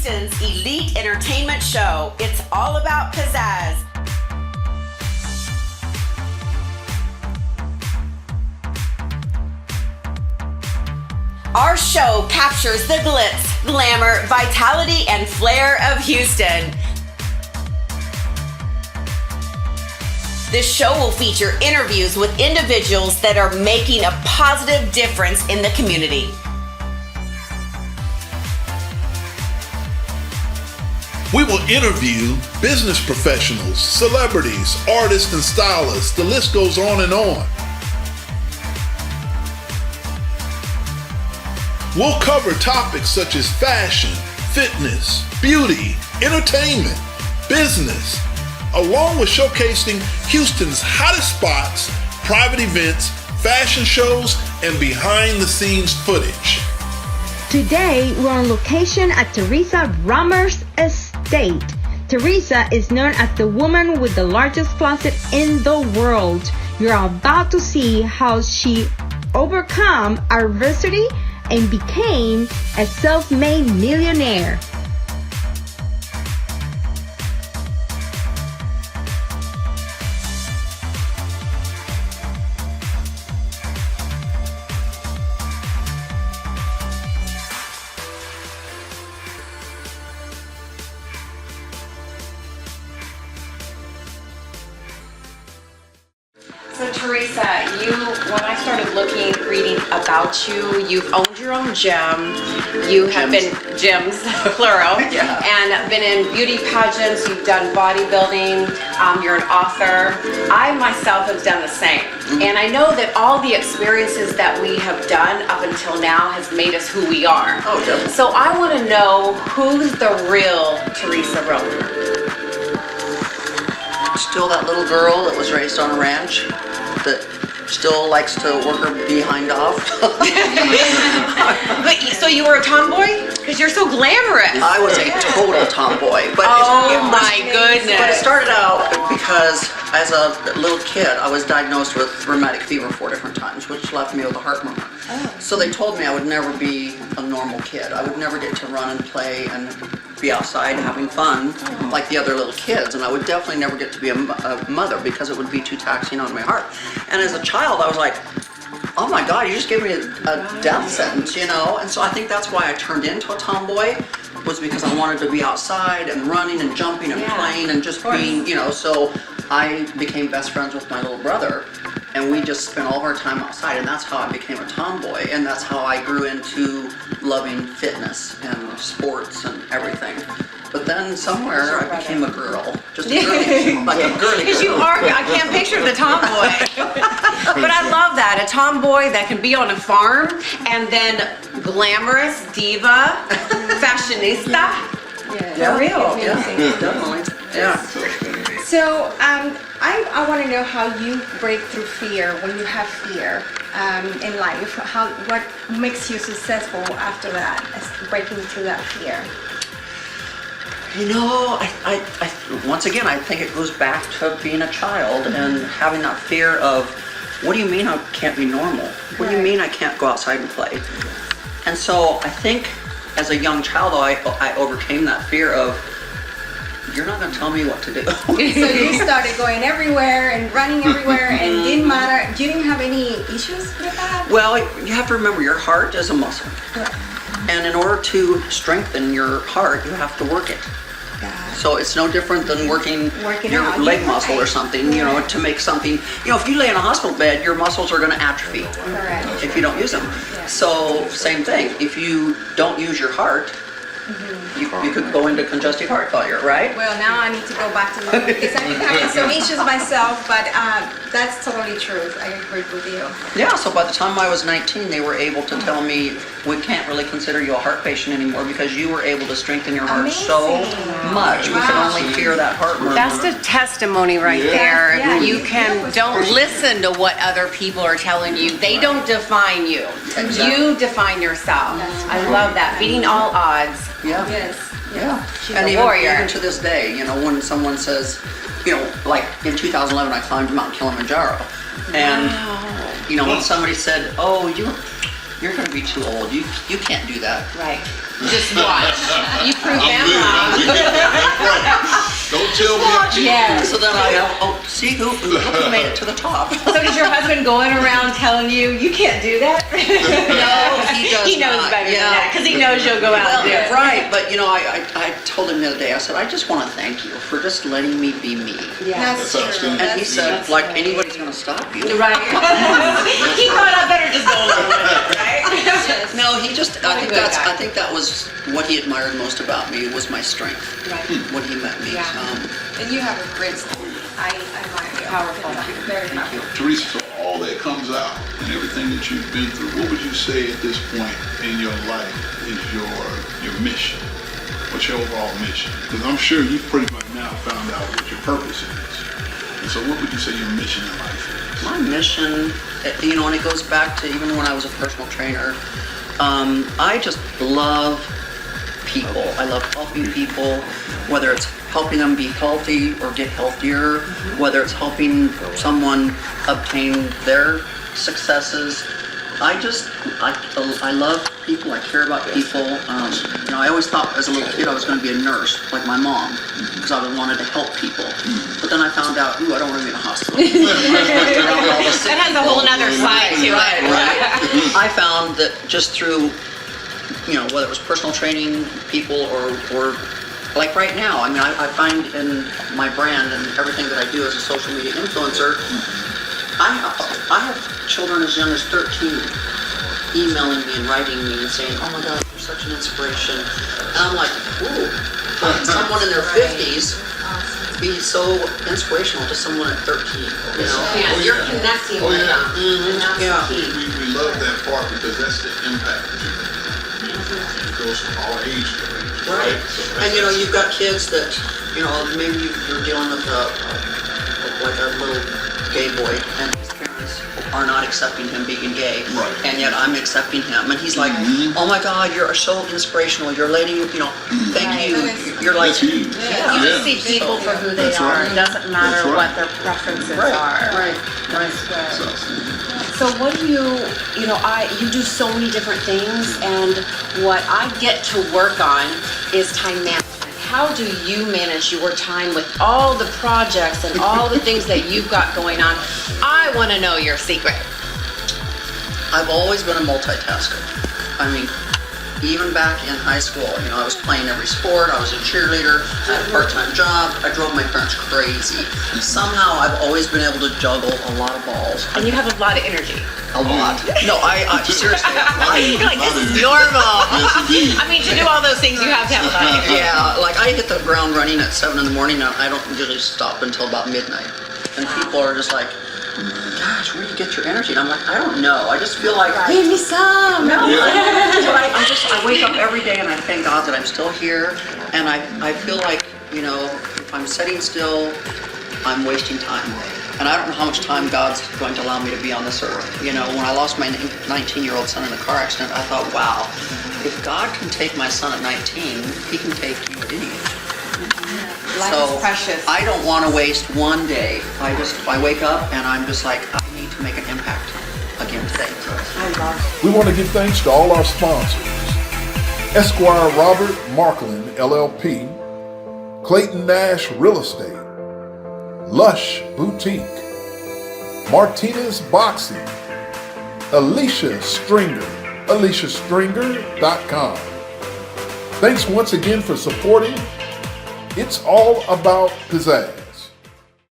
Houston's elite entertainment show. It's all about pizzazz. Our show captures the glitz, glamour, vitality, and flair of Houston. This show will feature interviews with individuals that are making a positive difference in the community. We will interview business professionals, celebrities, artists, and stylists. The list goes on and on. We'll cover topics such as fashion, fitness, beauty, entertainment, business, along with showcasing Houston's hottest spots, private events, fashion shows, and behind-the-scenes footage. Today, we're on location at Theresa Roemer's estate. Theresa is known as the woman with the largest closet in the world. You're about to see how she overcome adversity and became a self-made millionaire. So Theresa, when I started reading about you, you've owned your own gym. You have been gyms, plural, and been in beauty pageants. You've done bodybuilding. You're an author. I myself have done the same, and I know that all the experiences that we have done up until now has made us who we are. Oh, definitely. So I want to know who's the real Theresa Roemer. Still that little girl that was raised on a ranch that still likes to work her behind off. But so you were a tomboy? Because you're so glamorous. I was a total tomboy. But my goodness. But it started out because as a little kid, I was diagnosed with rheumatic fever 4 different times, which left me with a heart murmur. So they told me I would never be a normal kid. I would never get to run and play and be outside having fun like the other little kids, and I would definitely never get to be a mother because it would be too taxing on my heart. And as a child, I was like, oh my God, you just gave me a death sentence, you know? And so I think that's why I turned into a tomboy, was because I wanted to be outside and running and jumping and playing and just being, you know, so I became best friends with my little brother, and we just spent all of our time outside, and that's how I became a tomboy, and that's how I grew into loving fitness and sports and everything. But then somewhere I became a girl, just a girl, like a girly girl. Because you are, I can't picture the tomboy. But I love that, a tomboy that can be on a farm, and then glamorous, diva, fashionista. Yeah, For real. Yeah, definitely. Yeah. So I want to know how you break through fear when you have fear in life. What makes you successful after that, breaking through that fear? You know, I once again, I think it goes back to being a child and having that fear of, what do you mean I can't be normal? What do you mean I can't go outside and play? And so I think as a young child, I overcame that fear of, you're not going to tell me what to do. So you started going everywhere and running everywhere, and didn't matter. You didn't have any issues with that? Well, you have to remember your heart is a muscle. And in order to strengthen your heart, you have to work it. So it's no different than working your leg muscle or something, you know, to make something, you know, if you lay in a hospital bed, your muscles are going to atrophy if you don't use them. So same thing, if you don't use your heart, you could go into congestive heart failure, right? Well, now I need to go back to the because I've been having some issues myself, but that's totally true. I agree with you. Yeah, so by the time I was 19, they were able to tell me, we can't really consider you a heart patient anymore because you were able to strengthen your heart so much. We can only fear that heart murmur. That's the testimony right there. Yeah. You don't listen to what other people are telling you. They don't define you. Exactly. You define yourself. I love that. Beating all odds. Yeah. Yes. Yeah. She's and a warrior. Even to this day, you know, when someone says, you know, like in 2011, I climbed Mount Kilimanjaro. And, you know, when somebody said, oh, you're going to be too old. You can't do that. Right. Just watch. You prove them wrong. Don't tell me. Yeah. So then see who made it to the top. So does your husband going around telling you can't do that? No, he does He knows not. better than that because he knows you'll go out and do it. Right, but I told him the other day, I said, I just want to thank you for just letting me be me. Yeah. That's outstanding. And he said, like anybody's going to stop you. Right. He thought I better just go along with it, right? No, he just, What a good guy. I think that was what he admired most about me was my strength. Right. When he met me. Yeah. And you have a great story. I admire you. Powerful. Very powerful. Teresa, so all that comes out and everything that you've been through, what would you say at this point in your life is your mission? What's your overall mission? Because I'm sure you've pretty much now found out what your purpose is. And so what would you say your mission in life is? My mission, and it goes back to even when I was a personal trainer, I just love people. I love helping people, whether it's helping them be healthy or get healthier, whether it's helping someone obtain their successes. I love people. I care about people. I always thought as a little kid I was going to be a nurse, like my mom, because I wanted to help people. But then I found out, I don't want to be in a hospital. That has a whole nother side to it. Right. I found that just through, whether it was personal training, people, or like right now, I find in my brand and everything that I do as a social media influencer, I have children as young as 13 emailing me and writing me and saying, oh my God, you're such an inspiration. And I'm like, ooh, how can someone in their 50s be so inspirational to someone at 13? Yeah, you're connecting with them. And that's Yeah. key. We love that part because that's the impact that you make. It goes from all age ranges, Right. So And you've got kids that, maybe you're dealing with like a little gay boy and his parents are not accepting him being gay. Right. And yet I'm accepting him. And he's like, oh my God, you're so inspirational. You're letting, thank you. You're like, that's huge. You just see people for who they That's are. right. It doesn't matter That's right. what their preferences Right, are. right. That's good. That's outstanding. So what do you do so many different things, and what I get to work on is time management. How do you manage your time with all the projects and all the things that you've got going on? I want to know your secret. I've always been a multitasker. Even back in high school, I was playing every sport, I was a cheerleader, I had a part-time job, I drove my parents crazy. Somehow I've always been able to juggle a lot of balls. And you have a lot of energy. A lot. No, I seriously, You're like, this is normal. To do all those things, you have to have a lot of energy. yeah, like I hit the ground running at 7 in the morning, and I don't usually stop until about midnight. And people are just like, gosh, where do you get your energy? And I'm like, I don't know. I just feel like, Give me some. no. I wake up every day and I thank God that I'm still here. And I feel like, if I'm sitting still, I'm wasting time. And I don't know how much time God's going to allow me to be on this earth. When I lost my 19-year-old son in a car accident, I thought, wow, if God can take my son at 19, he can take you at any age. Life So is precious. I don't want to waste one day. I wake up and I'm just like, I need to make an impact again today. I love We want to give thanks to all our sponsors. Esquire Robert Markland, LLP, Clayton Nash Real Estate, Lush Boutique, Martinez Boxing, Alicia Stringer, aliciastringer.com. Thanks once again for supporting It's All About Pizazz.